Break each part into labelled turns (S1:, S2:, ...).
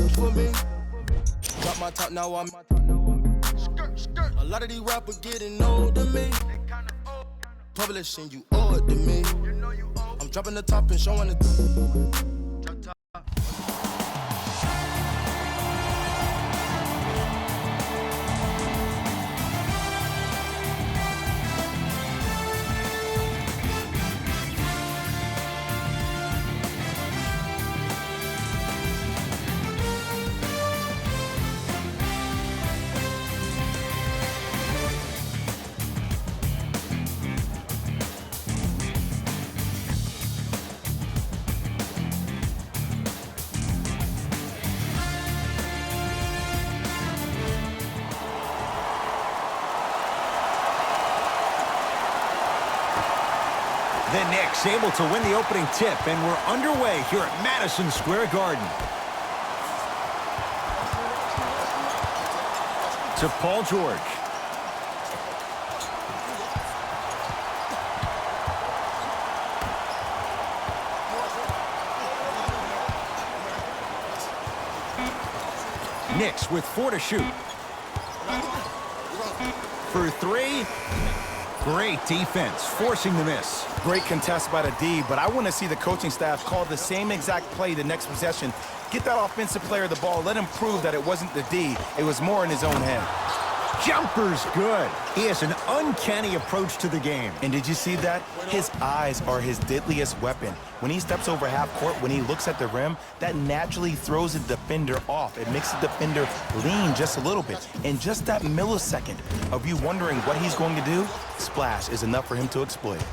S1: for me. Drop my top, now I'm a lot of these rappers getting old to me. Publishing, you owe it to me. I'm dropping the top and showing it.
S2: The Knicks able to win the opening tip, and we're underway here at Madison Square Garden. To Paul George. Knicks with 4 to shoot. For 3. Great defense, forcing the miss.
S3: Great contest by the D, but I want to see the coaching staff call the same exact play the next possession. Get that offensive player the ball. Let him prove that it wasn't the D. It was more in his own head.
S2: Jumper's good. He has an uncanny approach to the game.
S3: And did you see that? His eyes are his deadliest weapon. When he steps over half court, when he looks at the rim, that naturally throws the defender off. It makes the defender lean just a little bit. And just that millisecond of you wondering what he's going to do, splash is enough for him to exploit.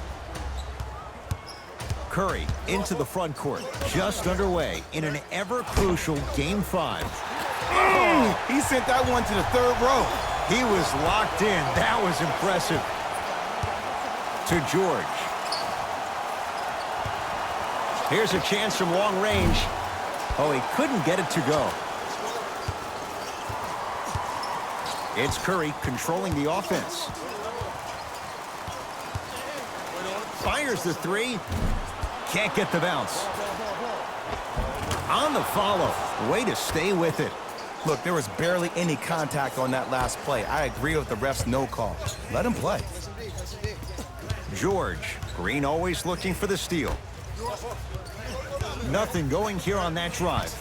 S2: Curry into the front court, just underway in an ever-crucial Game 5.
S3: Oh, he sent that one to the third row.
S2: He was locked in. That was impressive. To George. Here's a chance from long range. Oh, he couldn't get it to go. It's Curry controlling the offense. Fires the 3. Can't get the bounce. On the follow. Way to stay with it.
S3: Look, there was barely any contact on that last play. I agree with the ref's no call. Let him play.
S2: George. Green always looking for the steal. Nothing going here on that drive.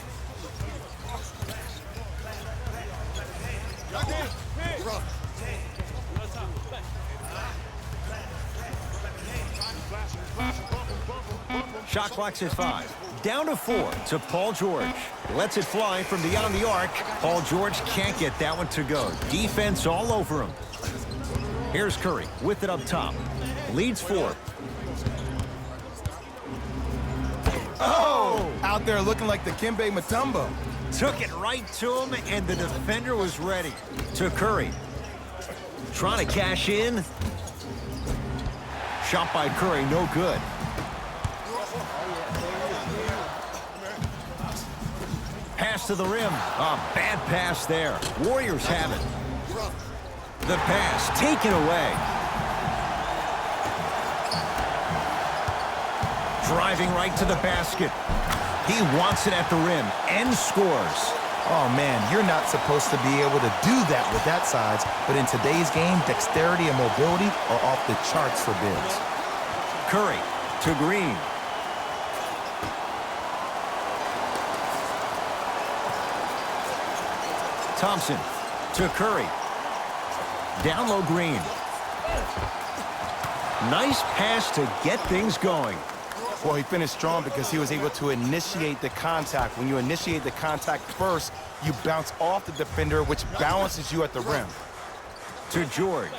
S2: Shot clock's at 5. Down to 4 to Paul George. Lets it fly from beyond the arc. Paul George can't get that one to go. Defense all over him. Here's Curry with it up top. Leads 4.
S3: Oh! Out there looking like the Kimbe Mutombo.
S2: Took it right to him, and the defender was ready. To Curry. Trying to cash in. Shot by Curry, no good. Pass to the rim. Oh, bad pass there. Warriors have it. The pass taken away. Driving right to the basket. He wants it at the rim and scores.
S3: Oh, man, you're not supposed to be able to do that with that size, but in today's game, dexterity and mobility are off the charts for bigs.
S2: Curry to Green. Thompson to Curry. Down low, Green. Nice pass to get things going.
S3: Well, he finished strong because he was able to initiate the contact. When you initiate the contact first, you bounce off the defender, which balances you at the rim.
S2: To George.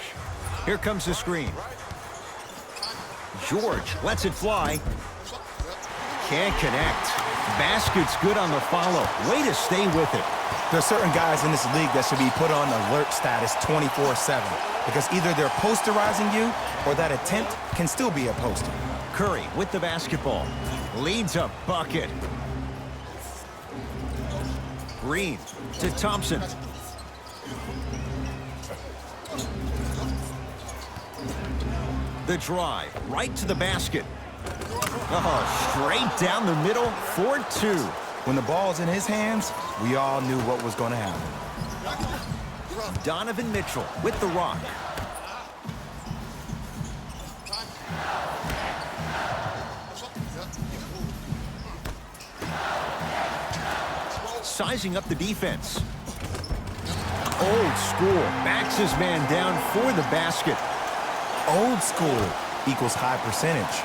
S2: Here comes the screen. George lets it fly. Can't connect. Basket's good on the follow. Way to stay with it.
S3: There are certain guys in this league that should be put on alert status 24/7 because either they're posterizing you or that attempt can still be a poster.
S2: Curry with the basketball. Leads a bucket. Green to Thompson. The drive right to the basket. Oh, straight down the middle, 4-2.
S3: When the ball's in his hands, we all knew what was going to happen.
S2: Donovan Mitchell with the rock. Sizing up the defense. Old school backs his man down for the basket.
S3: Old school equals high percentage.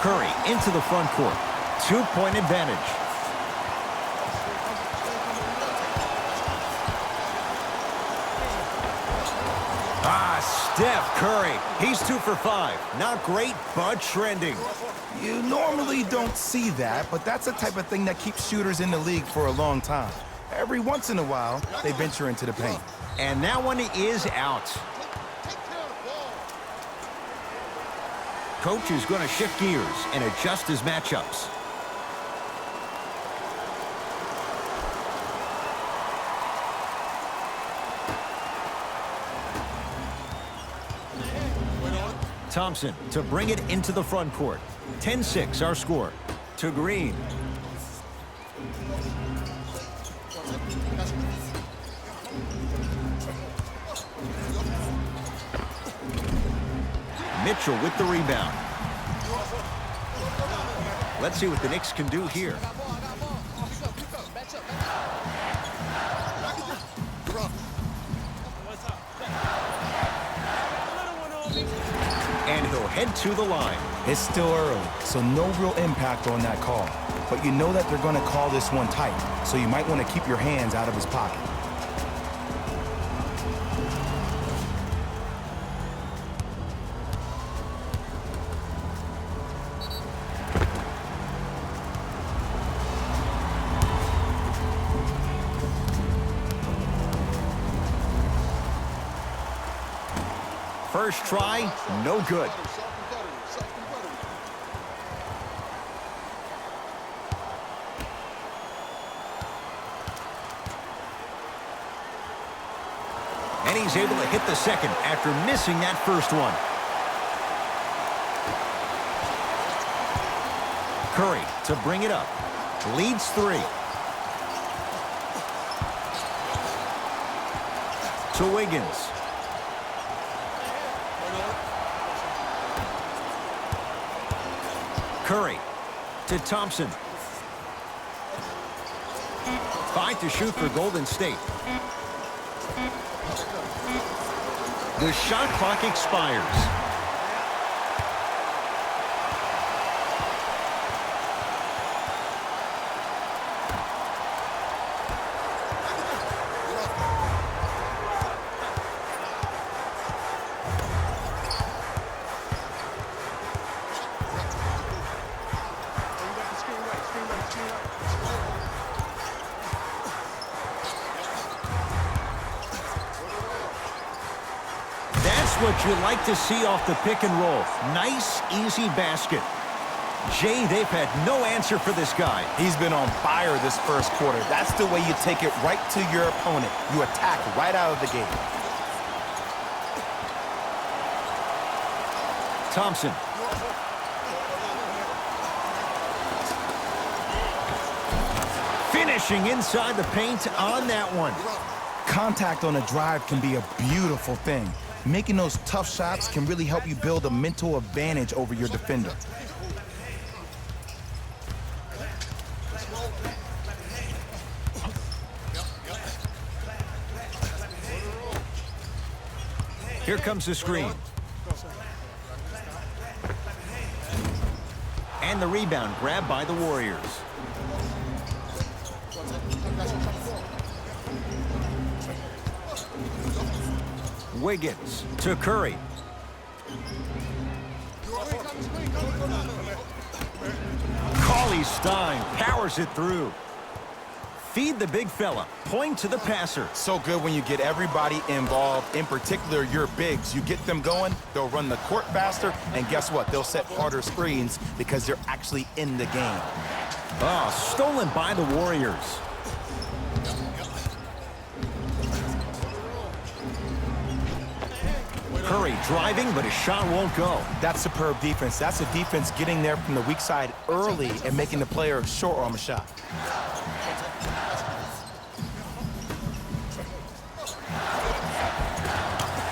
S2: Curry into the front court. 2-point advantage. Steph Curry. He's 2 for 5. Not great, but trending.
S3: You normally don't see that, but that's the type of thing that keeps shooters in the league for a long time. Every once in a while, they venture into the paint.
S2: And that one is out. Coach is going to shift gears and adjust his matchups. Thompson to bring it into the front court. 10-6 our score. To Green. Mitchell with the rebound. Let's see what the Knicks can do here. And he'll head to the line.
S3: It's still early, so no real impact on that call. But you know that they're going to call this one tight, so you might want to keep your hands out of his pocket.
S2: First try, no good. And he's able to hit the second after missing that first one. Curry to bring it up. Leads 3. To Wiggins. Curry to Thompson. 5 to shoot for Golden State. The shot clock expires. What you like to see off the pick and roll. Nice, easy basket. Jay, they've had no answer for this guy.
S3: He's been on fire this first quarter. That's the way you take it right to your opponent. You attack right out of the gate.
S2: Thompson. Finishing inside the paint on that one.
S3: Contact on a drive can be a beautiful thing. Making those tough shots can really help you build a mental advantage over your defender.
S2: Here comes the screen. And the rebound grabbed by the Warriors. Wiggins to Curry. Cauley-Stein powers it through. Feed the big fella. Point to the passer.
S3: So good when you get everybody involved, in particular your bigs. You get them going, they'll run the court faster, and guess what? They'll set harder screens because they're actually in the game.
S2: Oh, stolen by the Warriors. Curry driving, but his shot won't go.
S3: That's superb defense. That's a defense getting there from the weak side early and making the player short on a shot.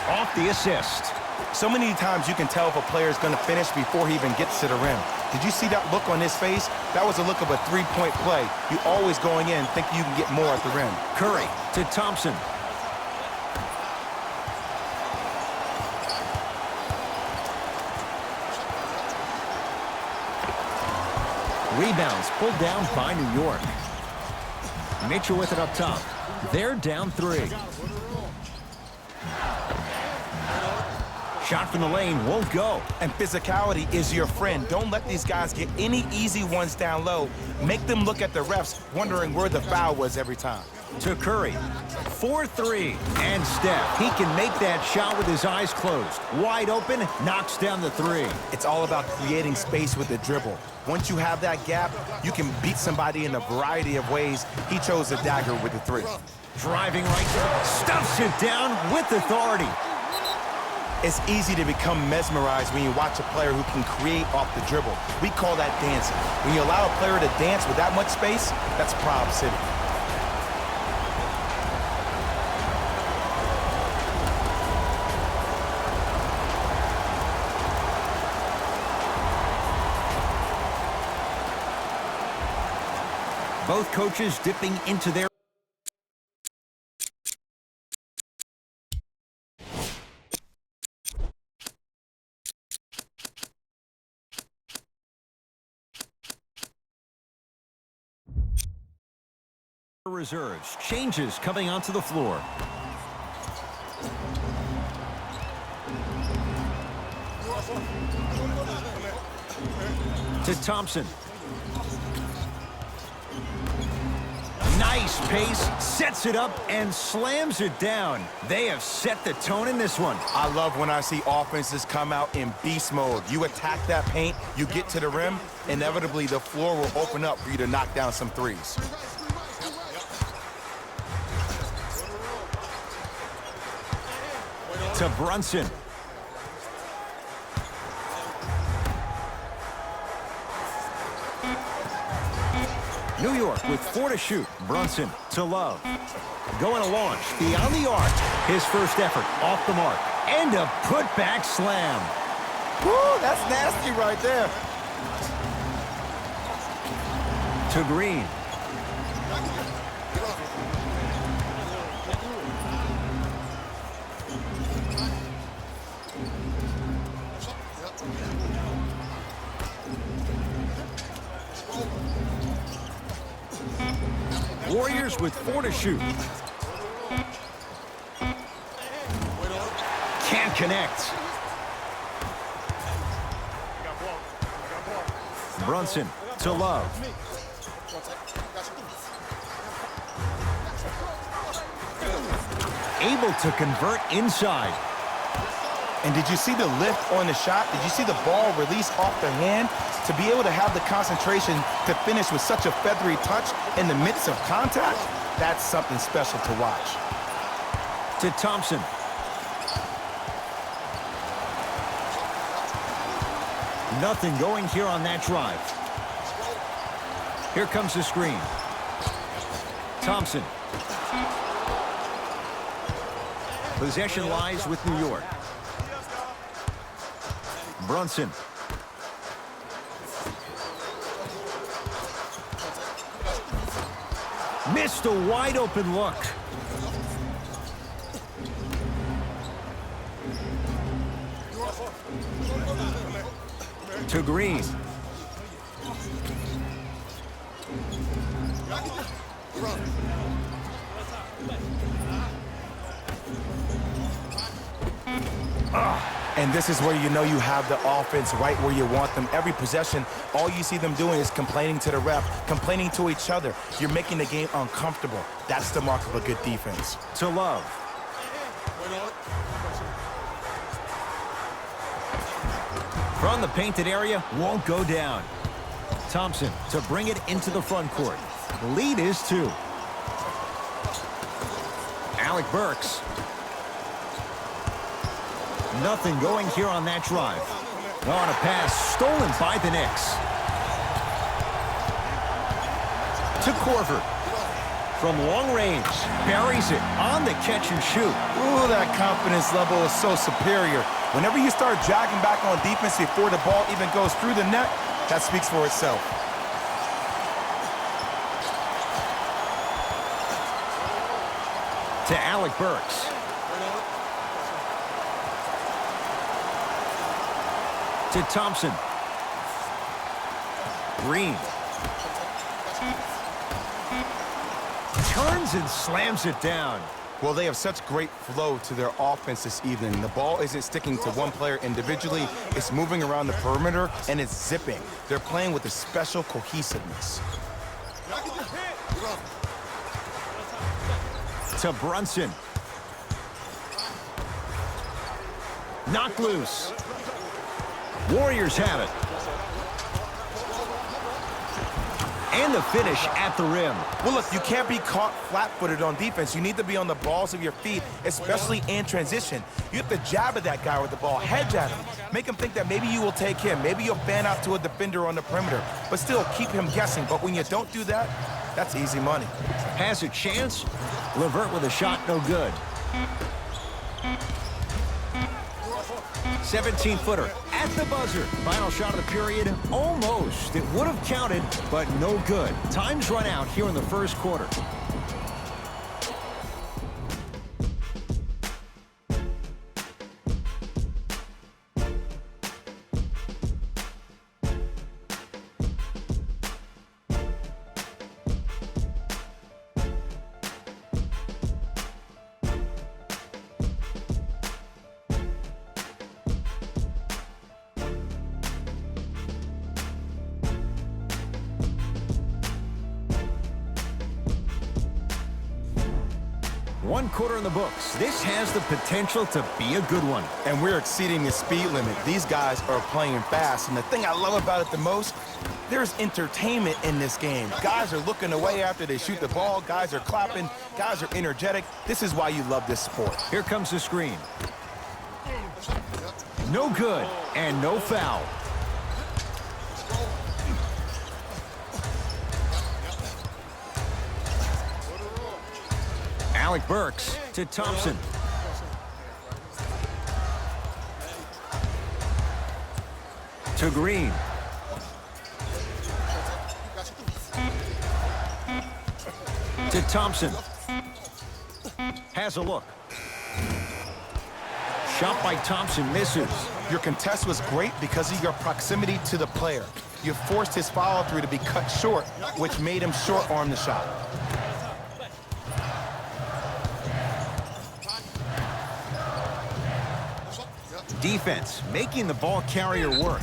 S2: Off the assist.
S3: So many times you can tell if a player is going to finish before he even gets to the rim. Did you see that look on his face? That was a look of a three-point play. You always going in thinking you can get more at the rim.
S2: Curry to Thompson. Rebounds pulled down by New York. Mitchell with it up top. They're down 3. Shot from the lane won't go.
S3: And physicality is your friend. Don't let these guys get any easy ones down low. Make them look at the refs, wondering where the foul was every time.
S2: To Curry. 4-3. And Steph. He can make that shot with his eyes closed. Wide open, knocks down the 3.
S3: It's all about creating space with the dribble. Once you have that gap, you can beat somebody in a variety of ways. He chose the dagger with the 3.
S2: Driving right there. Stuffs it down with authority.
S3: It's easy to become mesmerized when you watch a player who can create off the dribble. We call that dancing. When you allow a player to dance with that much space, that's Prob City.
S2: Both coaches dipping into their reserves. Changes coming onto the floor. To Thompson. Nice pace, sets it up, and slams it down. They have set the tone in this one.
S3: I love when I see offenses come out in beast mode. You attack that paint, you get to the rim, inevitably the floor will open up for you to knock down some threes.
S2: To Brunson. New York with 4 to shoot. Brunson to Love. Going to launch beyond the arc. His first effort off the mark. And a putback slam.
S3: Woo, that's nasty right there.
S2: To Green. Warriors with 4 to shoot. Can't connect. Brunson to Love. Able to convert inside.
S3: And did you see the lift on the shot? Did you see the ball release off the hand? To be able to have the concentration to finish with such a feathery touch in the midst of contact, that's something special to watch.
S2: To Thompson. Nothing going here on that drive. Here comes the screen. Thompson. Possession lies with New York. Brunson. Missed a wide open look. To Green.
S3: And this is where you know you have the offense right where you want them. Every possession, all you see them doing is complaining to the ref, complaining to each other. You're making the game uncomfortable. That's the mark of a good defense.
S2: To Love. From the painted area, won't go down. Thompson to bring it into the front court. The lead is 2. Alec Burks. Nothing going here on that drive. On a pass stolen by the Knicks. To Korver. From long range, buries it on the catch and shoot.
S3: Ooh, that confidence level is so superior. Whenever you start jogging back on defense before the ball even goes through the net, that speaks for itself.
S2: To Alec Burks. To Thompson. Green. Turns and slams it down.
S3: Well, they have such great flow to their offense this evening. The ball isn't sticking to one player individually. It's moving around the perimeter, and it's zipping. They're playing with a special cohesiveness.
S2: To Brunson. Knocked loose. Warriors have it. And the finish at the rim.
S3: Well, look, you can't be caught flat-footed on defense. You need to be on the balls of your feet, especially in transition. You have to jab at that guy with the ball, hedge at him. Make him think that maybe you will take him. Maybe you'll fan out to a defender on the perimeter, but still keep him guessing. But when you don't do that, that's easy money.
S2: Has a chance. Levert with a shot, no good. 17-footer at the buzzer. Final shot of the period, almost. It would have counted, but no good. Time's run out here in the first quarter. One quarter in the books. This has the potential to be a good one.
S3: And we're exceeding the speed limit. These guys are playing fast, and the thing I love about it the most, there's entertainment in this game. Guys are looking away after they shoot the ball. Guys are clapping. Guys are energetic. This is why you love this sport.
S2: Here comes the screen. No good, and no foul. Alec Burks to Thompson. To Green. To Thompson. Has a look. Shot by Thompson misses.
S3: Your contest was great because of your proximity to the player. You forced his follow-through to be cut short, which made him short-arm the shot.
S2: Defense making the ball carrier work.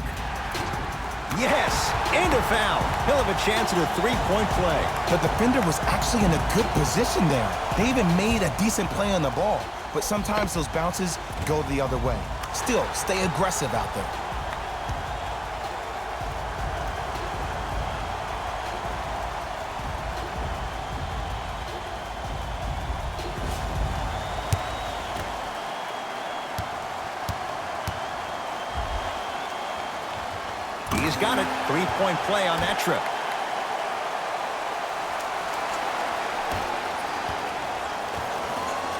S2: Yes, and a foul. He'll have a chance at a three-point play.
S3: The defender was actually in a good position there. They even made a decent play on the ball, but sometimes those bounces go the other way. Still, stay aggressive out there.
S2: He's got it. Three-point play on that trip.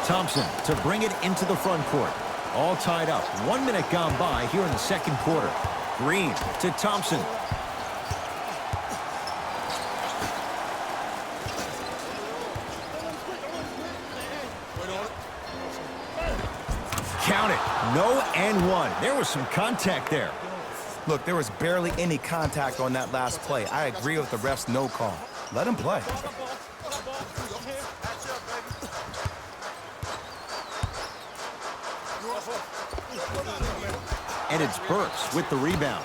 S2: Thompson to bring it into the front court. All tied up. 1 minute gone by here in the second quarter. Green to Thompson. Count it. No and one. There was some contact there.
S3: Look, there was barely any contact on that last play. I agree with the ref's no call. Let him play.
S2: And it's Burks with the rebound.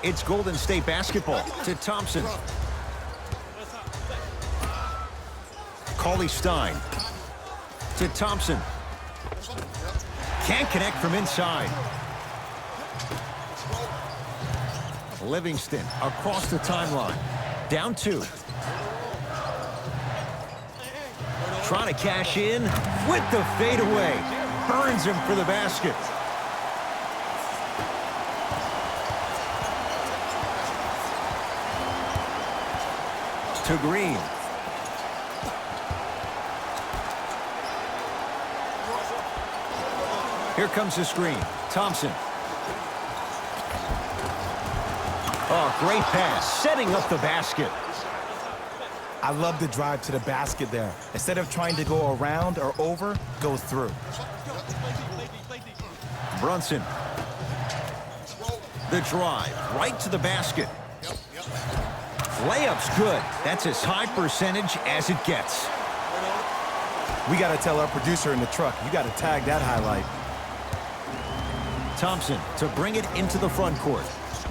S2: It's Golden State basketball to Thompson. Cauley-Stein to Thompson. Can't connect from inside. Livingston across the timeline. Down two. Trying to cash in with the fadeaway. burns him for the basket. To Green. Here comes the screen. Thompson. Oh, great pass, setting up the basket.
S3: I love the drive to the basket there. Instead of trying to go around or over, go through.
S2: Brunson. The drive, right to the basket. Layup's good. That's as high percentage as it gets.
S3: We got to tell our producer in the truck, you got to tag that highlight.
S2: Thompson to bring it into the front court.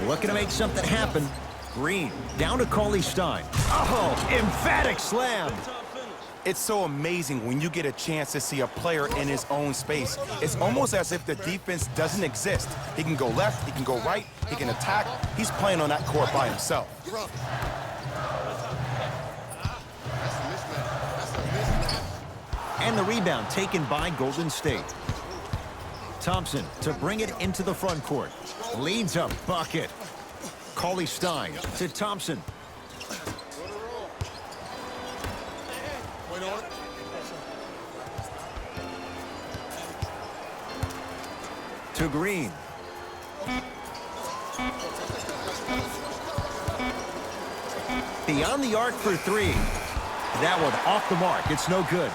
S2: Looking to make something happen. Green down to Cauley Stein. Oh, emphatic slam.
S3: It's so amazing when you get a chance to see a player in his own space. It's almost as if the defense doesn't exist. He can go left, he can go right, he can attack. He's playing on that court by himself.
S2: And the rebound taken by Golden State. Thompson to bring it into the front court. Leads a bucket. Cauley Stein to Thompson. To Green. Beyond the arc for three. That one off the mark. It's no good.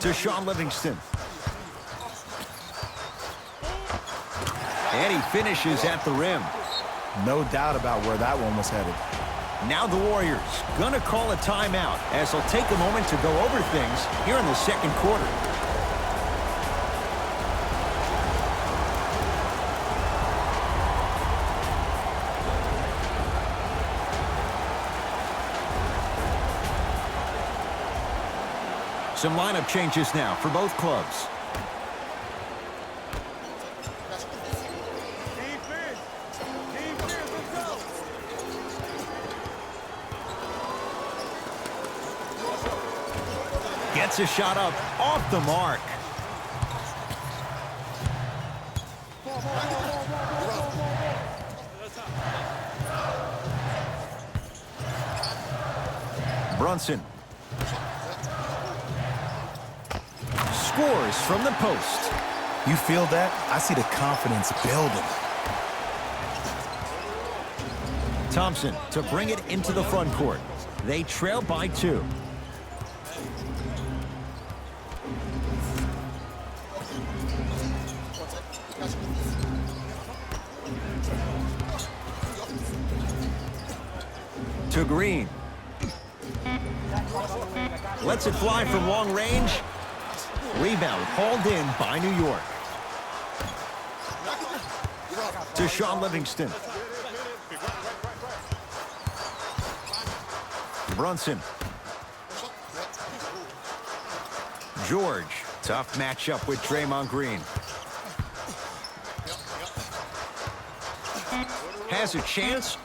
S2: To Sean Livingston. And he finishes at the rim.
S3: No doubt about where that one was headed.
S2: Now the Warriors gonna call a timeout as they'll take a moment to go over things here in the second quarter. Some lineup changes now for both clubs. Gets a shot up off the mark. Brunson. Scores from the post.
S3: You feel that? I see the confidence building.
S2: Thompson to bring it into the front court. They trail by 2. To Green. Lets it fly from long range. Rebound hauled in by New York. To Sean Livingston. Brunson. George. Tough matchup with Draymond Green. Has a chance.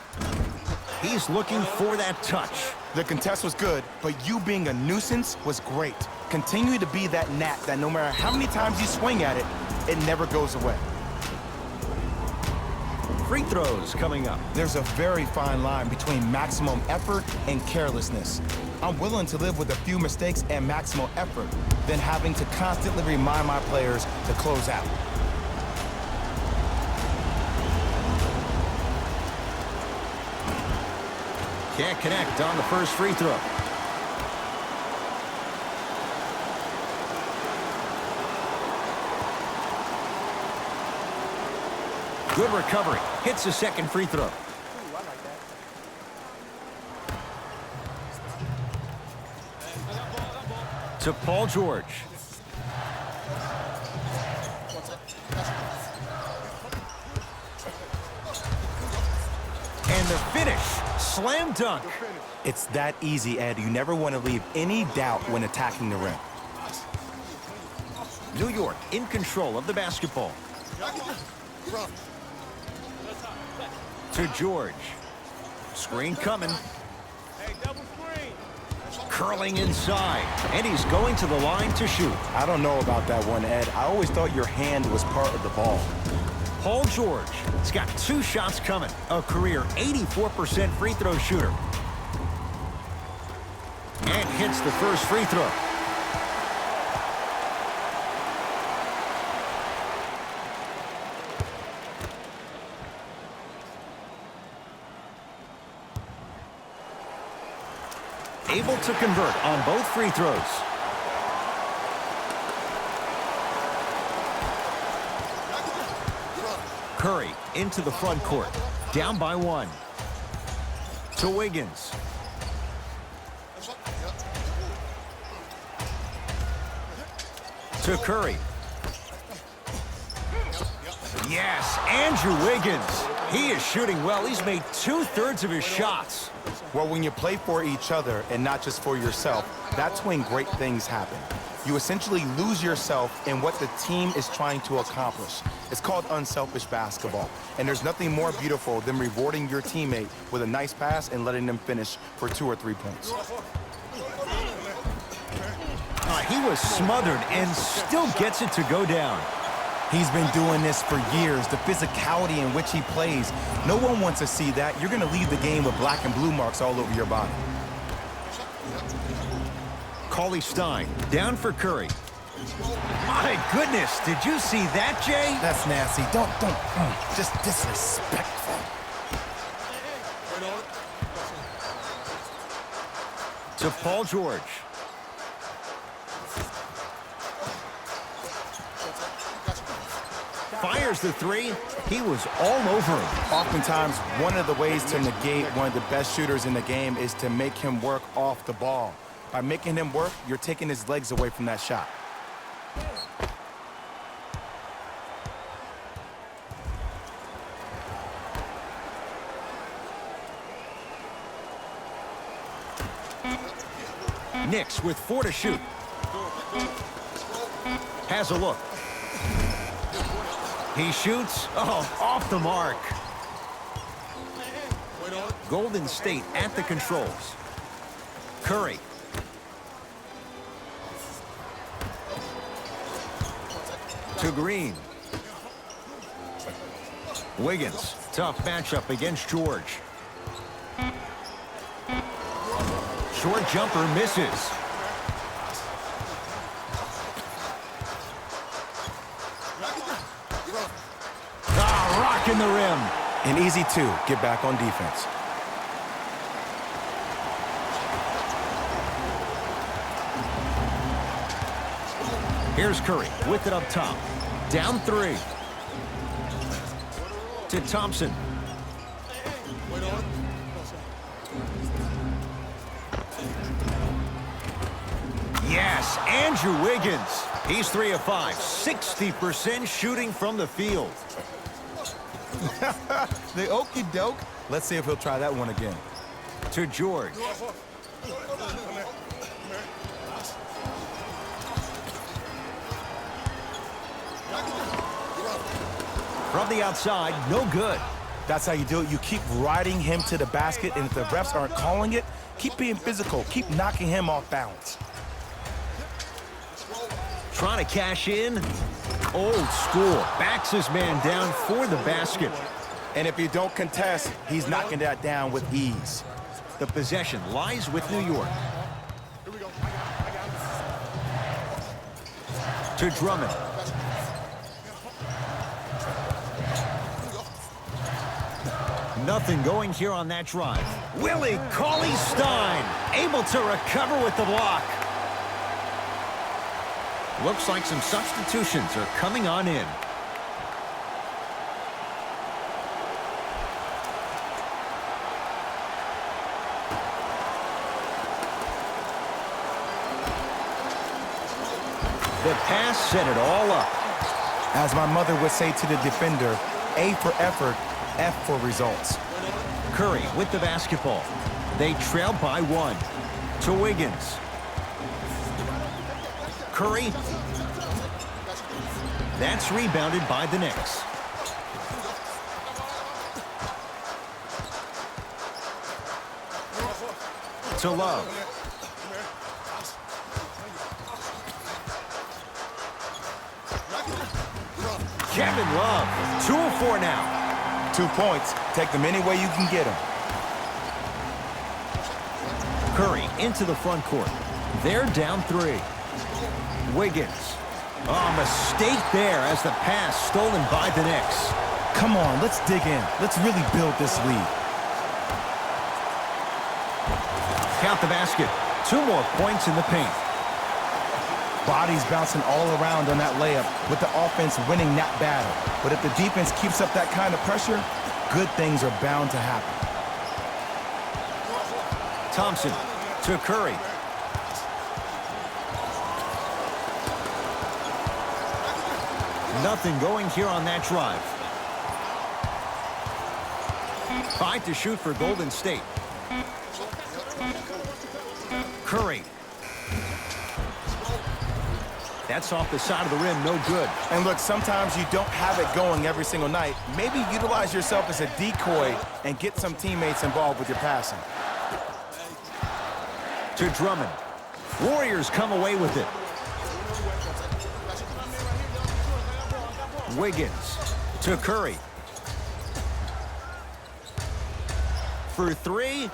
S2: He's looking for that touch.
S3: The contest was good, but you being a nuisance was great. Continue to be that gnat that no matter how many times you swing at it, it never goes away.
S2: Free throws coming up.
S3: There's a very fine line between maximum effort and carelessness. I'm willing to live with a few mistakes and maximal effort than having to constantly remind my players to close out.
S2: Can't connect on the first free throw. Good recovery. Hits the second free throw. To Paul George. And the finish. Slam dunk.
S3: It's that easy, Ed. You never want to leave any doubt when attacking the rim.
S2: New York in control of the basketball. To George. Screen coming. Curling inside, and he's going to the line to shoot.
S3: I don't know about that one, Ed. I always thought your hand was part of the ball.
S2: Paul George has got 2 shots coming, a career 84% free throw shooter. And hits the first free throw. Able to convert on both free throws. Curry into the front court. Down by 1. To Wiggins. To Curry. Yes, Andrew Wiggins. He is shooting well. He's made 2/3 of his shots.
S3: Well, when you play for each other and not just for yourself, that's when great things happen. You essentially lose yourself in what the team is trying to accomplish. It's called unselfish basketball. And there's nothing more beautiful than rewarding your teammate with a nice pass and letting them finish for 2 or 3 points.
S2: He was smothered and still gets it to go down.
S3: He's been doing this for years, the physicality in which he plays. No one wants to see that. You're going to leave the game with black and blue marks all over your body.
S2: Cauley-Stein down for Curry. My goodness, did you see that, Jay?
S3: That's nasty. Don't, just disrespectful.
S2: To Paul George. Fires the 3. He was all over him.
S3: Oftentimes, one of the ways to negate one of the best shooters in the game is to make him work off the ball. By making him work, you're taking his legs away from that shot.
S2: Knicks with 4 to shoot. Has a look. He shoots. Oh, off the mark. Golden State at the controls. Curry. To Green. Wiggins. Tough matchup against George. Short jumper misses. Rocking the rim.
S3: An easy 2. Get back on defense.
S2: Here's Curry with it up top. Down 3. To Thompson. Yes, Andrew Wiggins. He's 3 of 5. 60% shooting from the field.
S3: The okey doke. Let's see if he'll try that one again.
S2: To George. From the outside, no good.
S3: That's how you do it. You keep riding him to the basket, and if the refs aren't calling it, keep being physical. Keep knocking him off balance.
S2: Trying to cash in. Old school. Backs his man down for the basket.
S3: And if you don't contest, he's knocking that down with ease.
S2: The possession lies with New York. To Drummond. Nothing going here on that drive. Willie Cauley-Stein able to recover with the block. Looks like some substitutions are coming on in. The pass set it all up.
S3: As my mother would say to the defender, A for effort, F for results.
S2: Curry with the basketball. They trail by 1. To Wiggins. Curry. That's rebounded by the Knicks. To Love. Kevin Love. 2 of 4 now.
S3: 2 points. Take them any way you can get them.
S2: Curry into the front court. They're down 3. Wiggins. Oh, mistake there as the pass stolen by the Knicks.
S3: Come on, let's dig in. Let's really build this lead.
S2: Count the basket. 2 more points in the paint.
S3: Bodies bouncing all around on that layup with the offense winning that battle. But if the defense keeps up that kind of pressure, good things are bound to happen.
S2: Thompson to Curry. Nothing going here on that drive. 5 to shoot for Golden State. Curry. That's off the side of the rim, no good.
S3: And look, sometimes you don't have it going every single night. Maybe utilize yourself as a decoy and get some teammates involved with your passing.
S2: To Drummond. Warriors come away with it. Wiggins to Curry. For 3.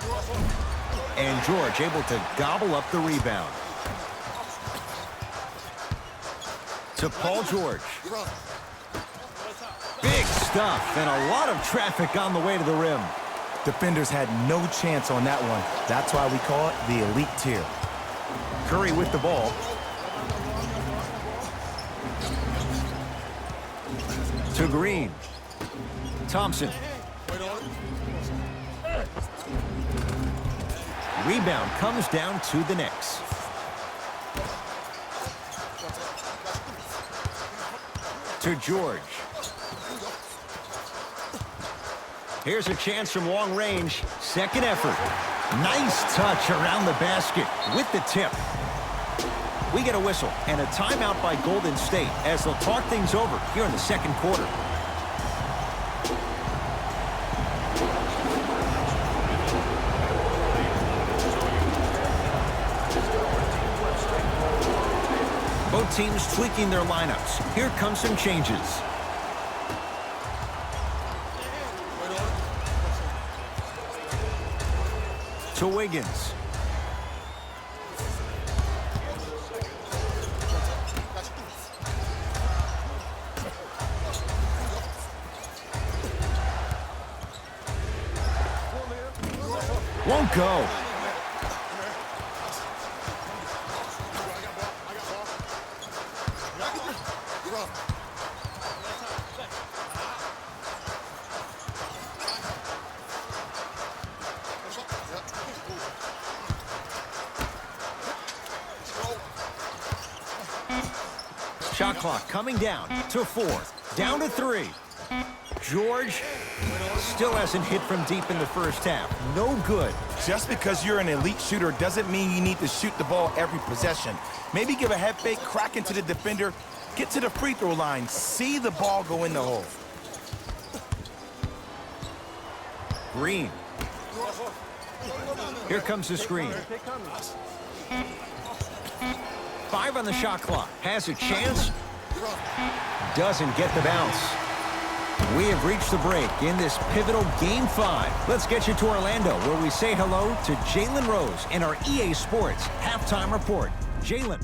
S2: And George able to gobble up the rebound. To Paul George. Big stuff and a lot of traffic on the way to the rim.
S3: Defenders had no chance on that one. That's why we call it the elite tier.
S2: Curry with the ball. To Green. Thompson. Rebound comes down to the Knicks. To George. Here's a chance from long range. Second effort. Nice touch around the basket with the tip. We get a whistle and a timeout by Golden State as they'll talk things over here in the second quarter. Both teams tweaking their lineups. Here come some changes. To Wiggins. Won't go. Shot clock coming down to 4. Down to 3. George still hasn't hit from deep in the first half. No good.
S3: Just because you're an elite shooter doesn't mean you need to shoot the ball every possession. Maybe give a head fake, crack into the defender, get to the free throw line, see the ball go in the hole.
S2: Green. Here comes the screen. 5 on the shot clock. Has a chance. Doesn't get the bounce. We have reached the break in this pivotal Game 5. Let's get you to Orlando, where we say hello to Jalen Rose in our EA Sports Halftime Report. Jalen.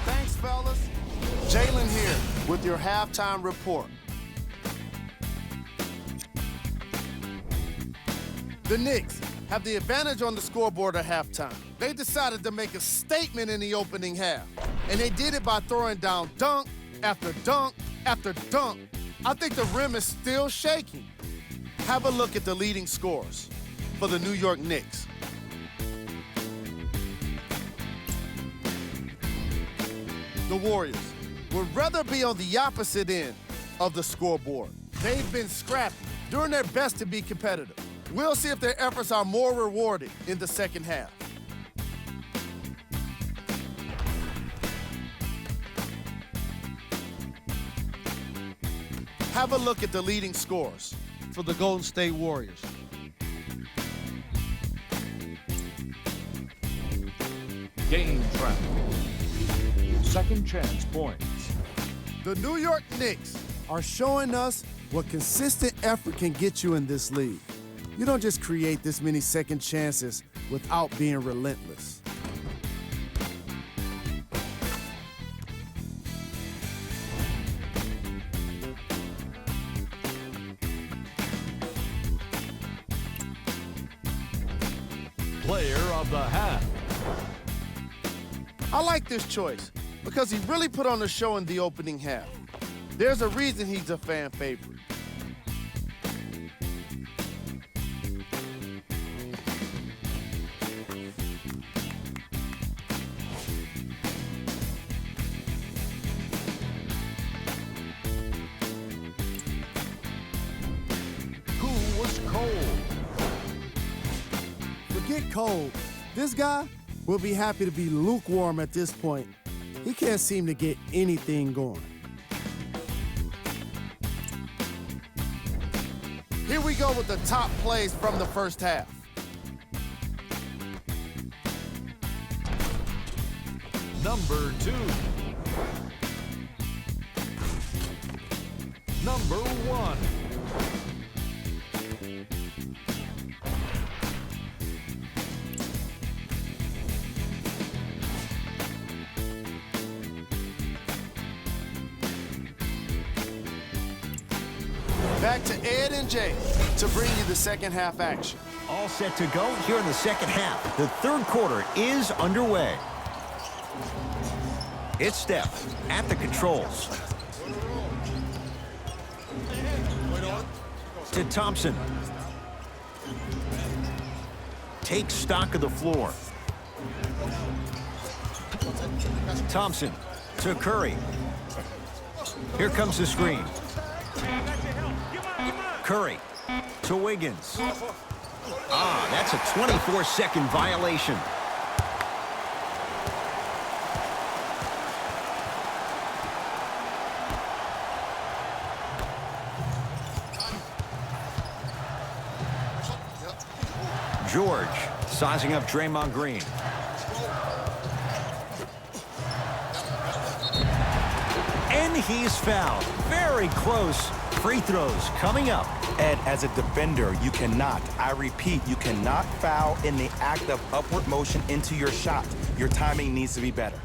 S4: Thanks, fellas. Jalen here with your Halftime Report. The Knicks have the advantage on the scoreboard at halftime. They decided to make a statement in the opening half, and they did it by throwing down dunk after dunk after dunk. I think the rim is still shaking. Have a look at the leading scorers for the New York Knicks. The Warriors would rather be on the opposite end of the scoreboard. They've been scrappy, doing their best to be competitive. We'll see if their efforts are more rewarded in the second half. have a look at the leading scorers
S5: for the Golden State Warriors.
S6: Game track. Second chance points.
S4: The New York Knicks are showing us what consistent effort can get you in this league. You don't just create this many second chances without being relentless.
S6: Player of the half.
S4: I like this choice because he really put on a show in the opening half. There's a reason he's a fan favorite.
S6: Who was cold?
S4: Forget cold. This guy will be happy to be lukewarm at this point. He can't seem to get anything going. Here we go with the top plays from the first half.
S6: Number 2. Number 1.
S4: Back to Ed and Jay to bring you the second half action.
S2: All set to go here in the second half. The third quarter is underway. It's Steph at the controls. To Thompson. Takes stock of the floor. Thompson to Curry. Here comes the screen. Curry to Wiggins. That's a 24-second violation. George sizing up Draymond Green. And he's fouled. Very close. Free throws coming up.
S3: Ed, as a defender, you cannot, I repeat, you cannot foul in the act of upward motion into your shot. Your timing needs to be better.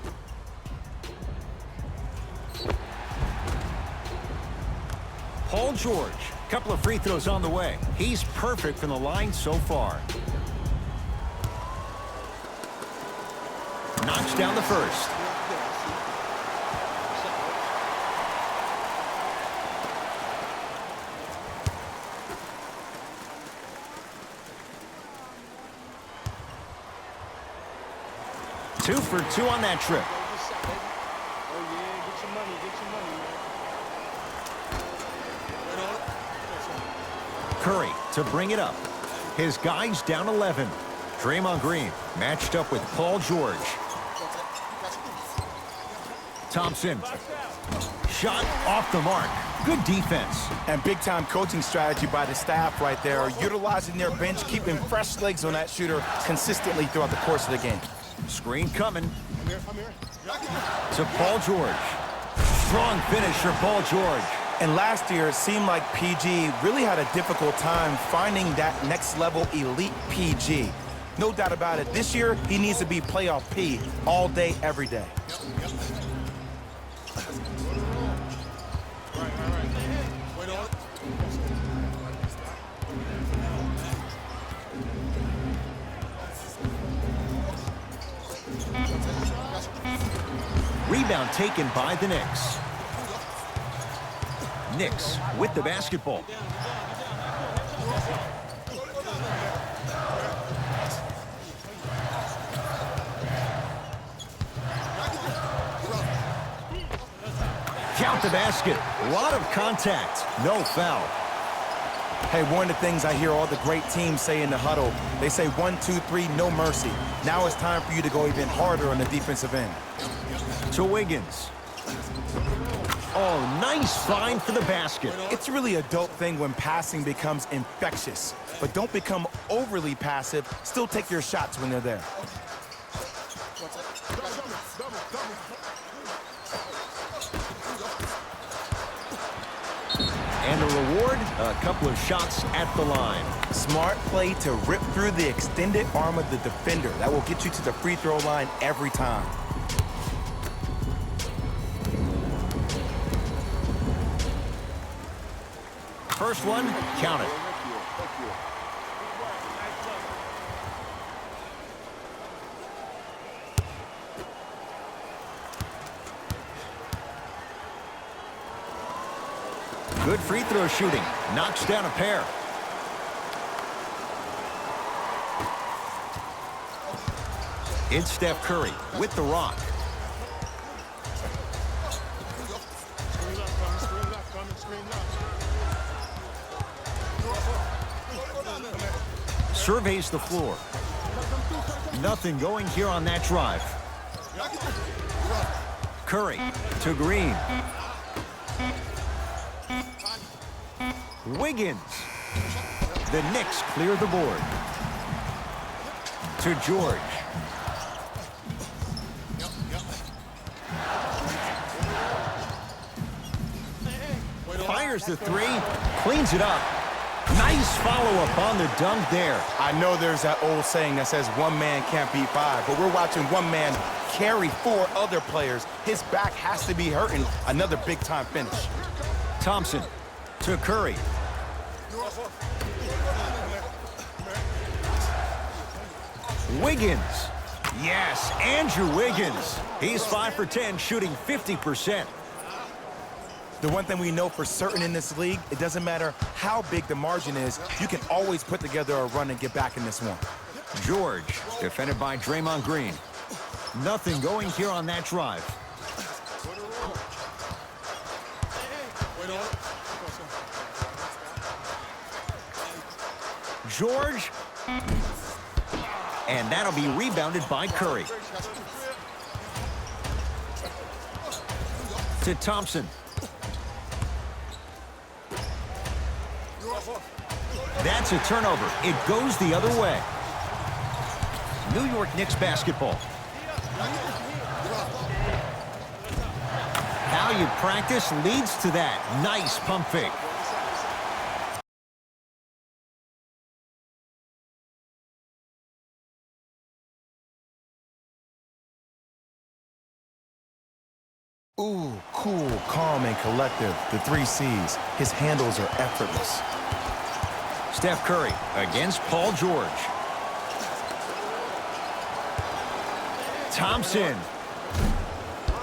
S2: Paul George, couple of free throws on the way. He's perfect from the line so far. Knocks down the first. Two for two on that trip. Curry to bring it up. His guy's down 11. Draymond Green matched up with Paul George. Thompson. Shot off the mark. Good defense.
S3: And big-time coaching strategy by the staff right there, utilizing their bench, keeping fresh legs on that shooter consistently throughout the course of the game.
S2: Screen coming. To Paul George. Strong finish for Paul George.
S3: And last year, it seemed like PG really had a difficult time finding that next-level elite PG. No doubt about it. This year, he needs to be playoff P all day, every day.
S2: Rebound taken by the Knicks. Knicks with the basketball. Count the basket. A lot of contact. No foul.
S3: Hey, one of the things I hear all the great teams say in the huddle, they say 1, 2, 3, no mercy. Now it's time for you to go even harder on the defensive end.
S2: To Wiggins. Oh, nice find for the basket.
S3: It's really a dope thing when passing becomes infectious. But don't become overly passive. Still take your shots when they're there.
S2: And the reward, a couple of shots at the line.
S3: Smart play to rip through the extended arm of the defender. That will get you to the free throw line every time.
S2: First one, count it. Good free throw shooting. Knocks down a pair. It's Steph Curry with the rock. Surveys the floor. Nothing going here on that drive. Curry to Green. Wiggins. The Knicks clear the board. To George. Fires the three. Cleans it up. Nice follow-up on the dunk there.
S3: I know there's that old saying that says one man can't beat five, but we're watching one man carry four other players. His back has to be hurting. Another big-time finish.
S2: Thompson to Curry. Wiggins. Yes, Andrew Wiggins. He's 5 for 10, shooting 50%.
S3: The one thing we know for certain in this league, it doesn't matter how big the margin is, you can always put together a run and get back in this one.
S2: George, defended by Draymond Green. Nothing going here on that drive. George. And that'll be rebounded by Curry. To Thompson. That's a turnover. It goes the other way. New York Knicks basketball. How you practice leads to that. Nice pump fake.
S3: Ooh, cool, calm, and collective. The 3 C's. His handles are effortless.
S2: Steph Curry against Paul George. Thompson.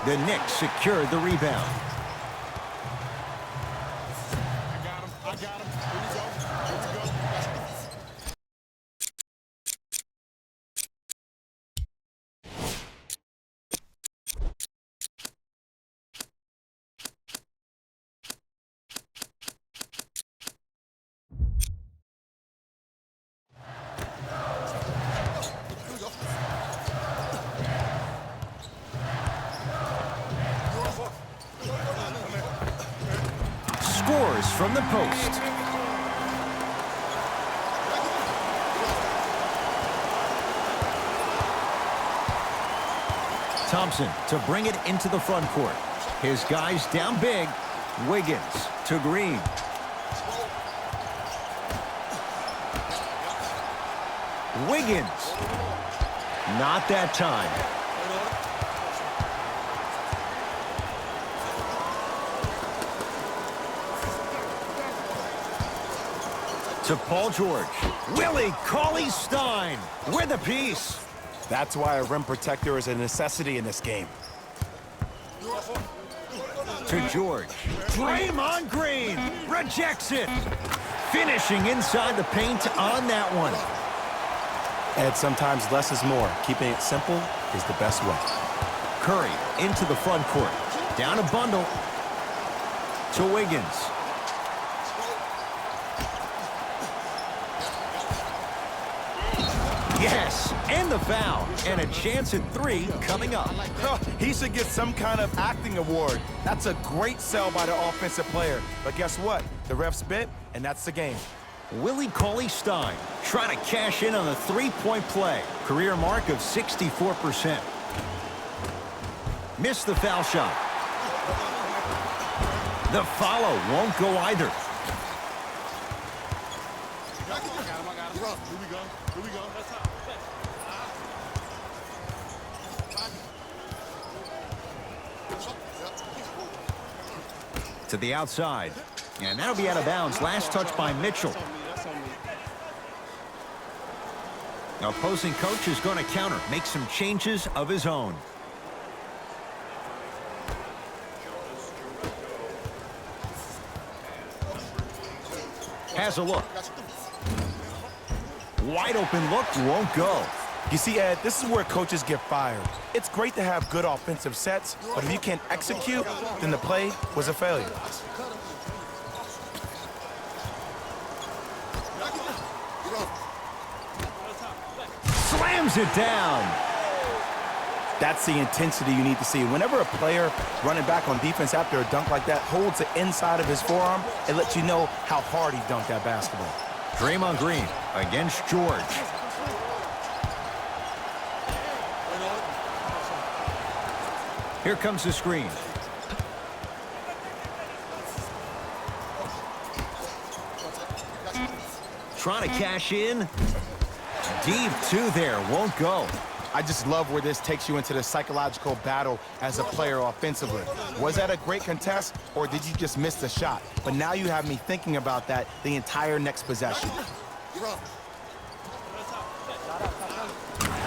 S2: The Knicks secured the rebound. Scores from the post. Thompson to bring it into the front court. His guys down big. Wiggins to Green. Wiggins. Not that time. To Paul George. Willie Cauley-Stein with a piece.
S3: That's why a rim protector is a necessity in this game.
S2: To George. Draymond Green rejects it. Finishing inside the paint on that one.
S3: And sometimes less is more. Keeping it simple is the best way.
S2: Curry into the front court. Down a bundle. To Wiggins. Yes, and the foul. And a chance at 3 coming up.
S3: He should get some kind of acting award. That's a great sell by the offensive player. But guess what? The refs bit, and that's the game.
S2: Willie Cauley-Stein trying to cash in on the 3-point play. Career mark of 64%. Missed the foul shot. The follow won't go either. To the outside. And that'll be out of bounds. Last touch by Mitchell. Opposing coach is going to counter. Make some changes of his own. Has a look. Wide open look, won't go.
S3: You see, Ed, this is where coaches get fired. It's great to have good offensive sets, but if you can't execute, then the play was a failure.
S2: Slams it down.
S3: That's the intensity you need to see. Whenever a player running back on defense after a dunk like that holds the inside of his forearm, it lets you know how hard he dunked that basketball.
S2: Draymond Green against George. Here comes the screen. Trying to cash in. Deep 2 there, won't go.
S3: I just love where this takes you into the psychological battle as a player offensively. Was that a great contest, or did you just miss the shot? But now you have me thinking about that the entire next possession.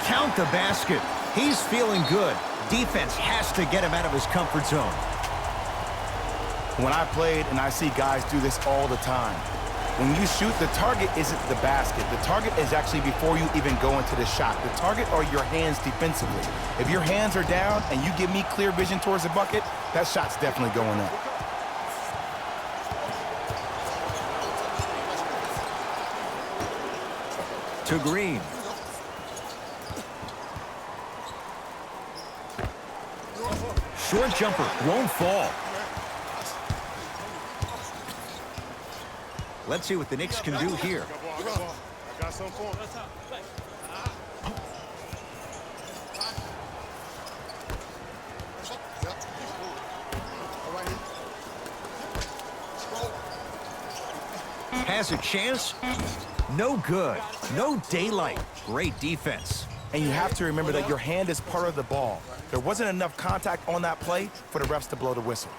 S2: Count the basket. He's feeling good. Defense has to get him out of his comfort zone.
S3: When I played, and I see guys do this all the time, when you shoot, the target isn't the basket. The target is actually before you even go into the shot. The target are your hands defensively. If your hands are down and you give me clear vision towards the bucket, that shot's definitely going up.
S2: To Green. Short jumper won't fall. Let's see what the Knicks can do here. Has a chance. No good. No daylight. Great defense.
S3: And you have to remember that your hand is part of the ball. There wasn't enough contact on that play for the refs to blow the whistle.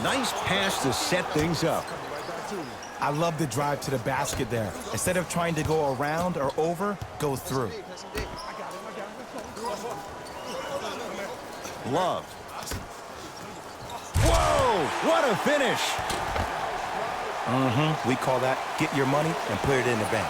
S2: Nice pass to set things up.
S3: I love the drive to the basket there. Instead of trying to go around or over, go through.
S2: Love. Whoa! What a finish!
S3: We call that get your money and put it in the bank.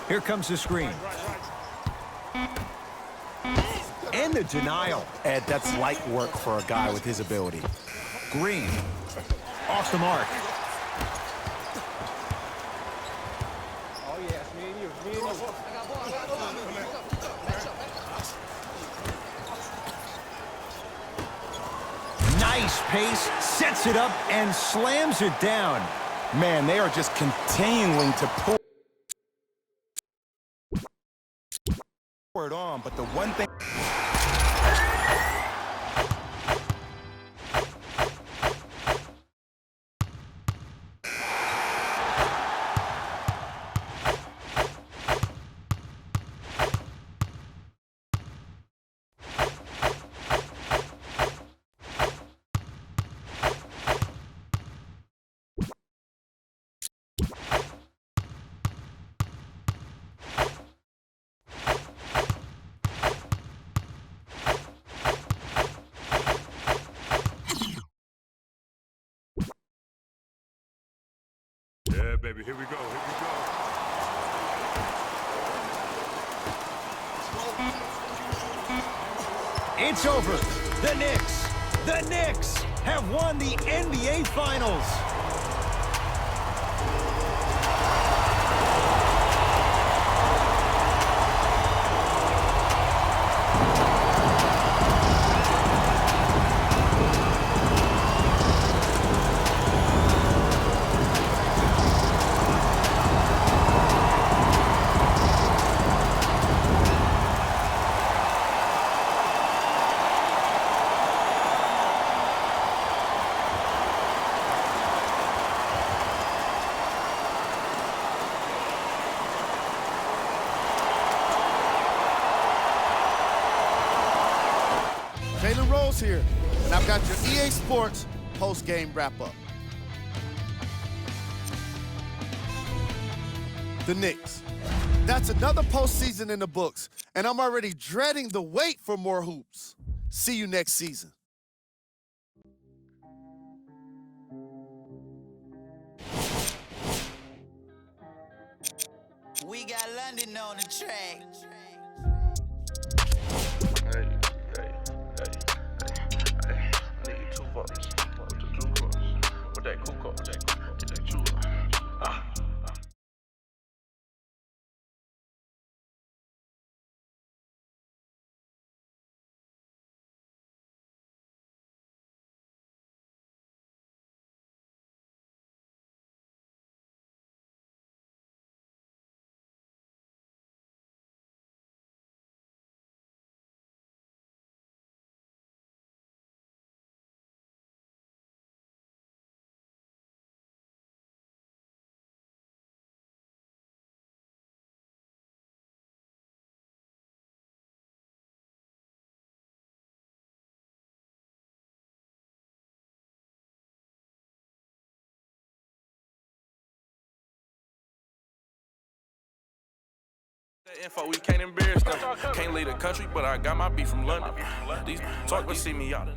S2: Here comes the screen. And the denial.
S3: Ed, that's light work for a guy with his ability.
S2: Green. Off the mark. Nice pace, sets it up, and slams it down.
S3: Man, they are just continuing to pour it on, but the one thing...
S7: baby. Here we go. Here we go.
S2: It's over. The Knicks have won the NBA Finals.
S4: Jalen Rose here, and I've got your EA Sports post-game wrap-up. The Knicks. That's another postseason in the books, and I'm already dreading the wait for more hoops. See you next season.
S8: We got London on the track.
S9: Hey, I need 2 votes. With that Kuko, with that Chula. That info, we can't embarrass them. Can't leave the country, but I got my beef from London. These talk, but see me out.